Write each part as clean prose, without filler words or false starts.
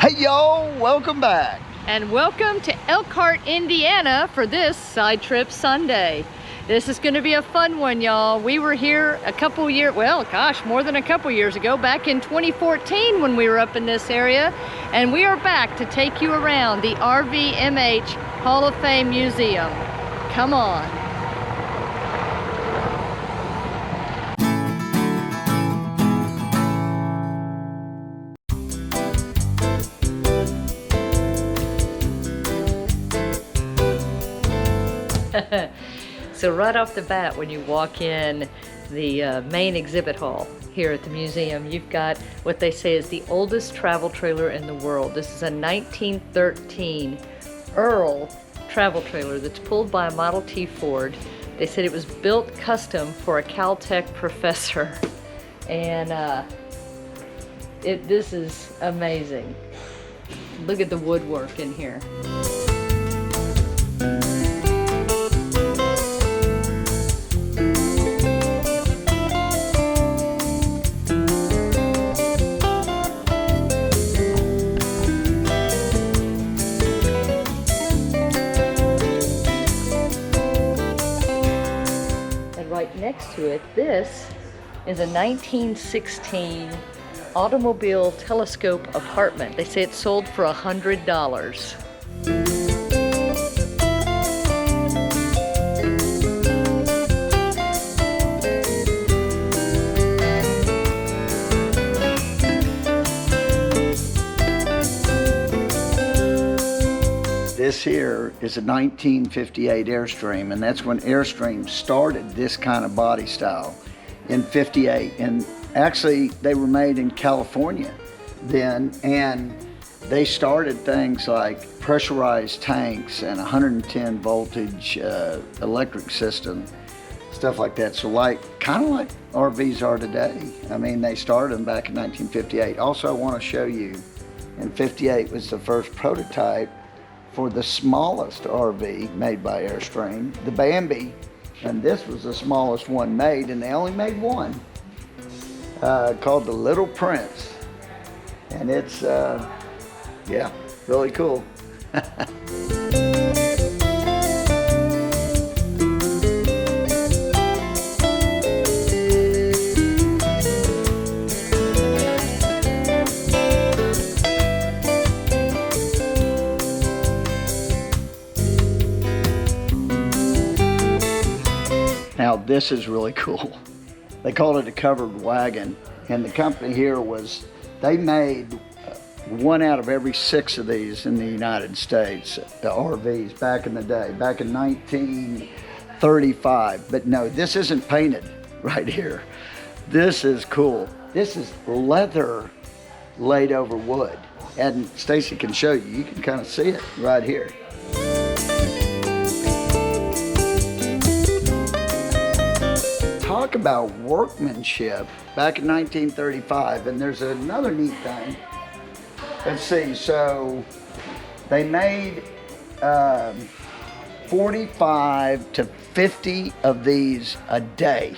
Hey y'all, welcome back. And welcome to Elkhart, Indiana for this Side Trip Sunday. This is going to be a fun one, y'all. We were here a couple years, well, gosh, more than a couple years ago, back in 2014 when we were up in this area. And we are back to take you around the RVMH Hall of Fame Museum. Come on. So right off the bat, when you walk in the main exhibit hall here at the museum, you've got what they say is the oldest travel trailer in the world. This is a 1913 Earl travel trailer that's pulled by a Model T Ford. They said it was built custom for a Caltech professor. And this is amazing. Look at the woodwork in here. Right next to it, this is a 1916 automobile telescope apartment. They say it sold for $100. This here is a 1958 Airstream, and that's when Airstream started this kind of body style in 58. And actually, they were made in California then, and they started things like pressurized tanks and 110 voltage electric system, stuff like that. So kind of like RVs are today. I mean, they started them back in 1958. Also, I want to show you, in 58 was the first prototype for the smallest RV made by Airstream, the Bambi, and this was the smallest one made, and they only made one, called the Little Prince, and it's, yeah, really cool. Now this is really cool. They called it a covered wagon, and the company here they made one out of every 6 of these in the United States, the RVs back in the day, back in 1935. But no, this isn't painted right here. This is cool. This is leather laid over wood. And Stacy can show you can kind of see it right here. Talk about workmanship back in 1935, and there's another neat thing. Let's see, so they made 45 to 50 of these a day.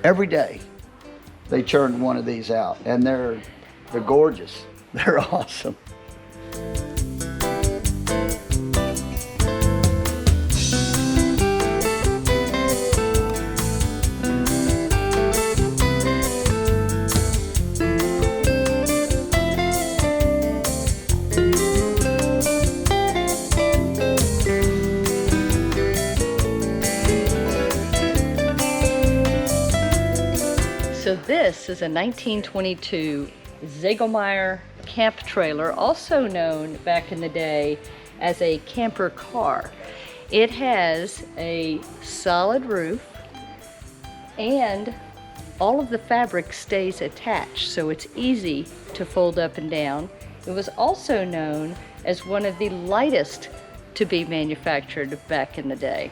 Every day they churned one of these out, and they're gorgeous. They're awesome. So this is a 1922 Zegelmeyer camp trailer, also known back in the day as a camper car. It has a solid roof and all of the fabric stays attached, so it's easy to fold up and down. It was also known as one of the lightest to be manufactured back in the day.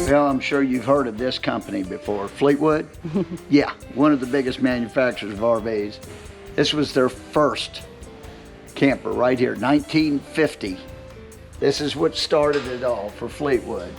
Well, I'm sure you've heard of this company before, Fleetwood. Yeah, one of the biggest manufacturers of RVs. This was their first camper right here, 1950. This is what started it all for Fleetwood.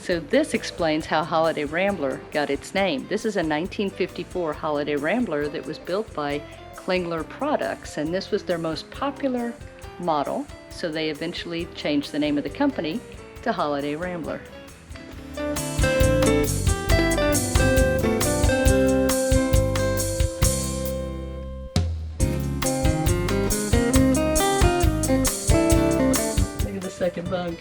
So this explains how Holiday Rambler got its name. This is a 1954 Holiday Rambler that was built by Klingler Products, and this was their most popular model, so they eventually changed the name of the company to Holiday Rambler. Look at the second bunk.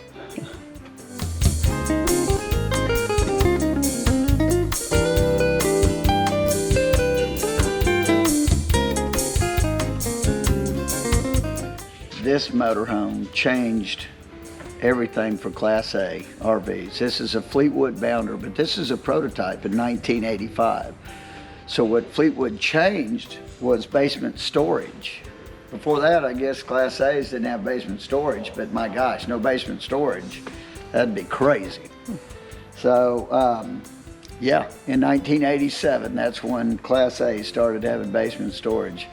This motorhome changed everything for Class A RVs. This is a Fleetwood Bounder, but this is a prototype in 1985. So what Fleetwood changed was basement storage. Before that, I guess Class A's didn't have basement storage, but my gosh, no basement storage. That'd be crazy. So yeah, in 1987, that's when Class A started having basement storage.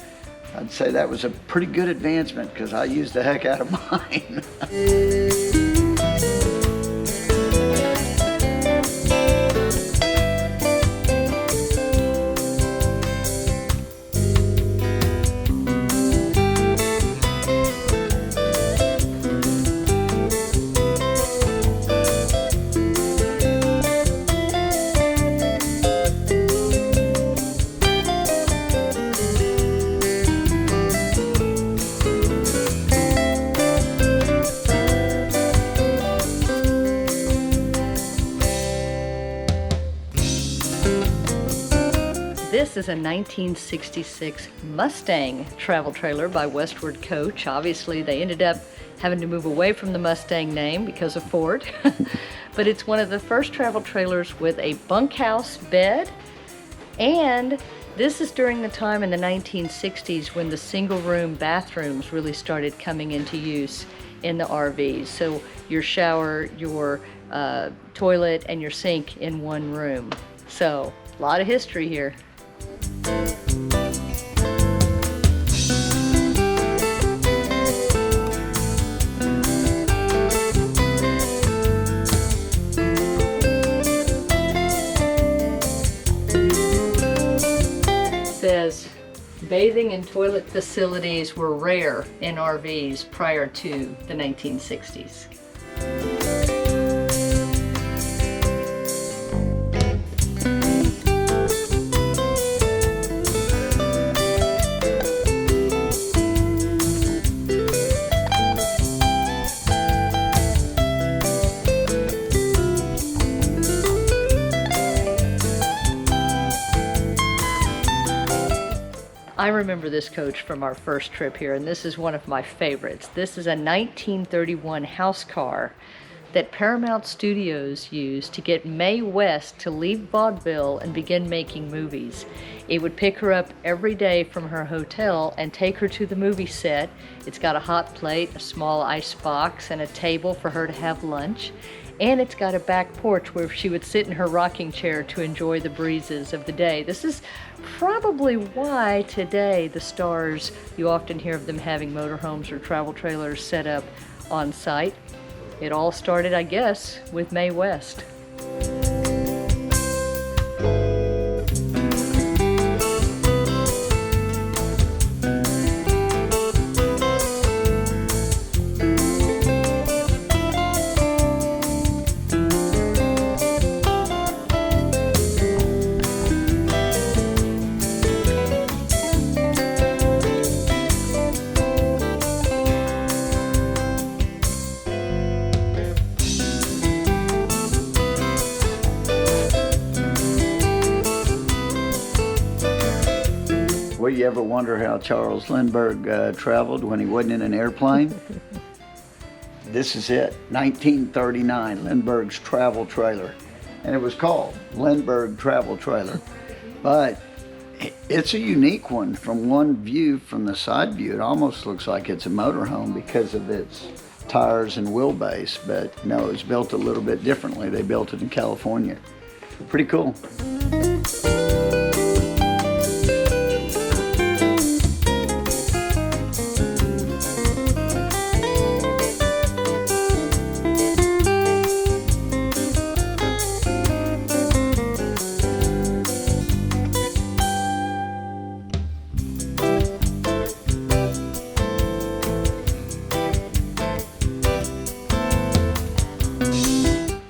I'd say that was a pretty good advancement because I used the heck out of mine. This is a 1966 Mustang travel trailer by Westward Coach. Obviously, they ended up having to move away from the Mustang name because of Ford. But it's one of the first travel trailers with a bunkhouse bed. And this is during the time in the 1960s when the single-room bathrooms really started coming into use in the RVs. So your shower, your toilet, and your sink in one room. So a lot of history here. Says bathing and toilet facilities were rare in RVs prior to the 1960s. I remember this coach from our first trip here, and this is one of my favorites. This is a 1931 house car that Paramount Studios used to get Mae West to leave vaudeville and begin making movies. It would pick her up every day from her hotel and take her to the movie set. It's got a hot plate, a small ice box, and a table for her to have lunch. And it's got a back porch where she would sit in her rocking chair to enjoy the breezes of the day. This is probably why today the stars, you often hear of them having motorhomes or travel trailers set up on site. It all started, I guess, with Mae West. you ever wonder how Charles Lindbergh traveled when he wasn't in an airplane? This is it, 1939, Lindbergh's travel trailer. And it was called Lindbergh Travel Trailer. But it's a unique one. From one view, from the side view, it almost looks like it's a motorhome because of its tires and wheelbase. But no, it's built a little bit differently. They built it in California. Pretty cool.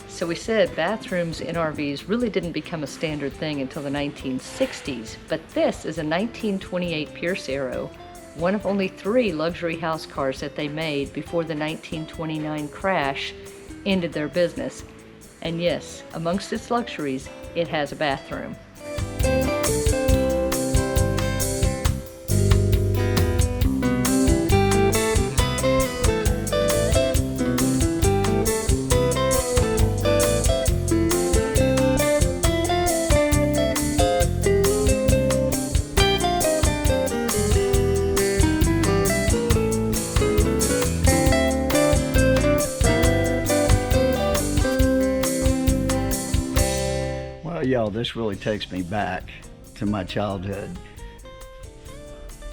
So we said bathrooms in RVs really didn't become a standard thing until the 1960s, but this is a 1928 Pierce Arrow, one of only 3 luxury house cars that they made before the 1929 crash ended their business. And yes, amongst its luxuries, it has a bathroom. Y'all, this really takes me back to my childhood.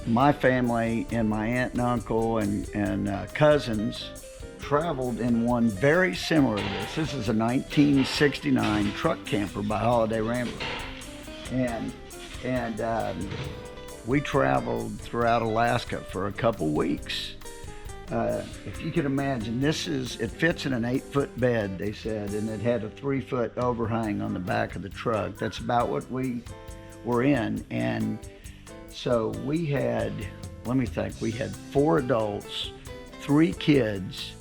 My family and my aunt and uncle and cousins traveled in one very similar to this. This is a 1969 truck camper by Holiday Rambler. And we traveled throughout Alaska for a couple weeks. If you can imagine, it fits in an 8-foot bed, they said, and it had a 3-foot overhang on the back of the truck. That's about what we were in. And so we had, let me think, we had 4 adults, 3 kids,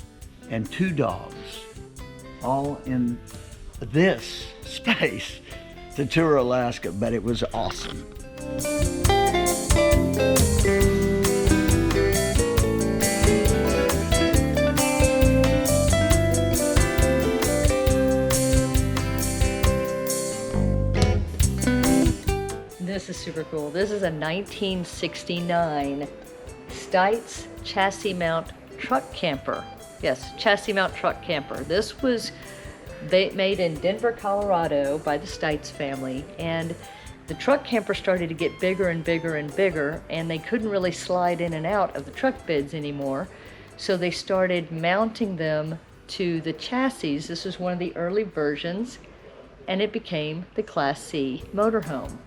and 2 dogs, all in this space to tour Alaska, but it was awesome. This is super cool. This is a 1969 Stites chassis mount truck camper. Yes, chassis mount truck camper. This was made in Denver, Colorado by the Stites family, and the truck camper started to get bigger and bigger and bigger, and they couldn't really slide in and out of the truck beds anymore, so they started mounting them to the chassis. This was one of the early versions, and it became the Class C motorhome.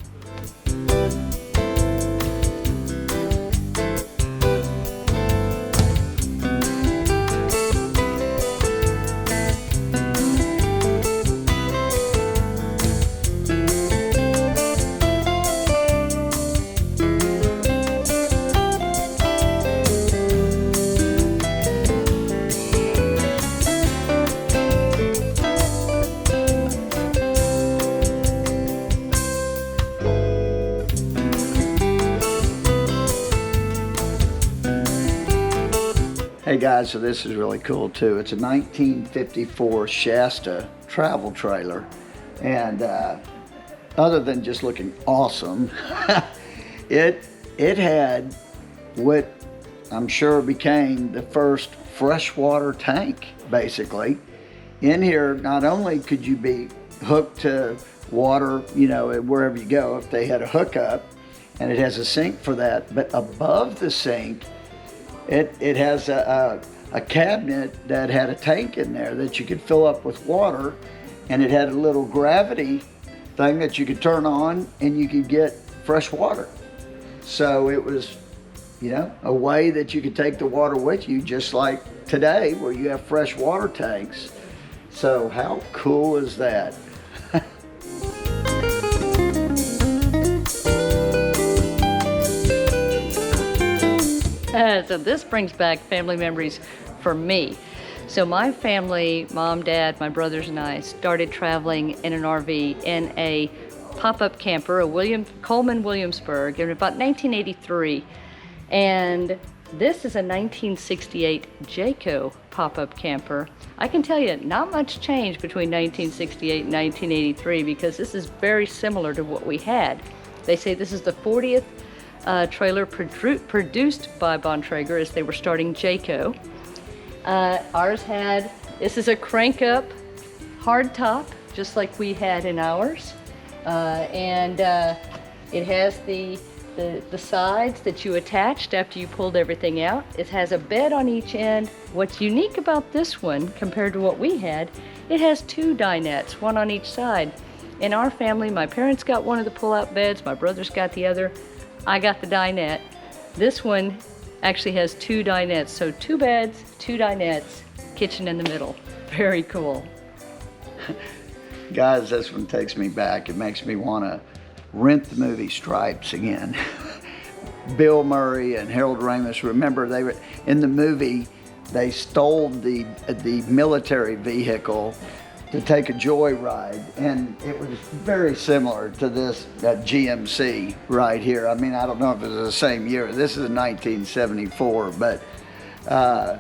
Hey guys, so this is really cool too. It's a 1954 Shasta travel trailer, and other than just looking awesome, it had what I'm sure became the first freshwater tank, basically. In here, not only could you be hooked to water, you know, wherever you go, if they had a hookup, and it has a sink for that, but above the sink, it has a cabinet that had a tank in there that you could fill up with water, and it had a little gravity thing that you could turn on and you could get fresh water. So it was, you know, a way that you could take the water with you, just like today where you have fresh water tanks. So how cool is that? So this brings back family memories for me. So my family, mom, dad, my brothers and I, started traveling in an RV in a pop-up camper, a Coleman Williamsburg, in about 1983. And this is a 1968 Jayco pop-up camper. I can tell you, not much change between 1968 and 1983 because this is very similar to what we had. They say this is the 40th trailer produced by Bontrager as they were starting Jayco. This is a crank-up hard top, just like we had in ours. It has the sides that you attached after you pulled everything out. It has a bed on each end. What's unique about this one compared to what we had, it has 2 dinettes, one on each side. In our family, my parents got one of the pull-out beds, my brothers got the other, I got the dinette. This one actually has 2 dinettes, so 2 beds, 2 dinettes, kitchen in the middle. Very cool. Guys, this one takes me back. It makes me want to rent the movie Stripes again. Bill Murray and Harold Ramis, remember they were in the movie, they stole the military vehicle to take a joyride, and it was very similar to this GMC right here. I mean, I don't know if it was the same year. This is 1974, but I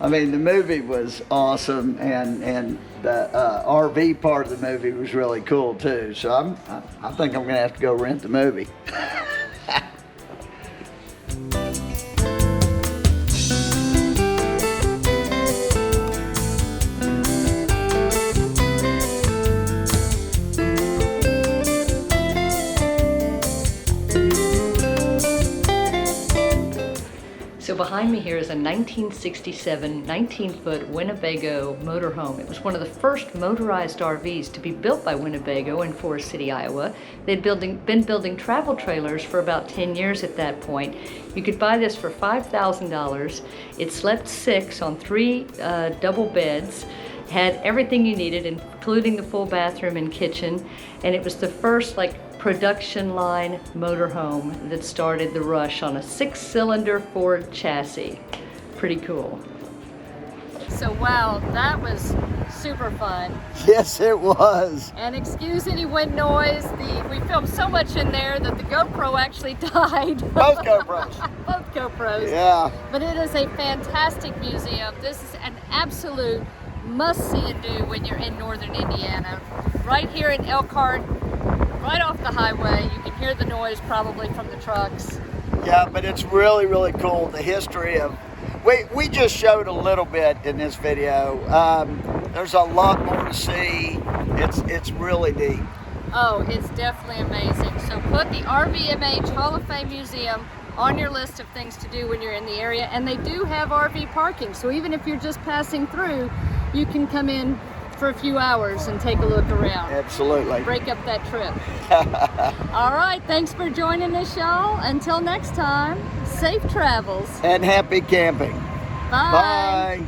mean, the movie was awesome, and the RV part of the movie was really cool too. So I think I'm gonna have to go rent the movie. So behind me here is a 1967 19-foot Winnebago Motorhome. It was one of the first motorized RVs to be built by Winnebago in Forest City, Iowa. They'd been building travel trailers for about 10 years at that point. You could buy this for $5,000. It slept 6 on 3 double beds, had everything you needed, including the full bathroom and kitchen, and it was the first production line motorhome that started the rush on a 6-cylinder Ford chassis. Pretty cool. So wow, that was super fun. Yes, it was. And excuse any wind noise, we filmed so much in there that the GoPro actually died. Both GoPros. Both GoPros. Yeah. But it is a fantastic museum. This is an absolute must-see and do when you're in northern Indiana. Right here in Elkhart, right off the highway. You can hear the noise probably from the trucks. Yeah, but it's really, really cool. The history of, we just showed a little bit in this video. There's a lot more to see. It's really neat. Oh, it's definitely amazing. So put the RVMH Hall of Fame Museum on your list of things to do when you're in the area. And they do have RV parking. So even if you're just passing through, you can come in for a few hours and take a look around. Absolutely. Break up that trip. All right, thanks for joining us, y'all. Until next time, safe travels. And happy camping. Bye. Bye.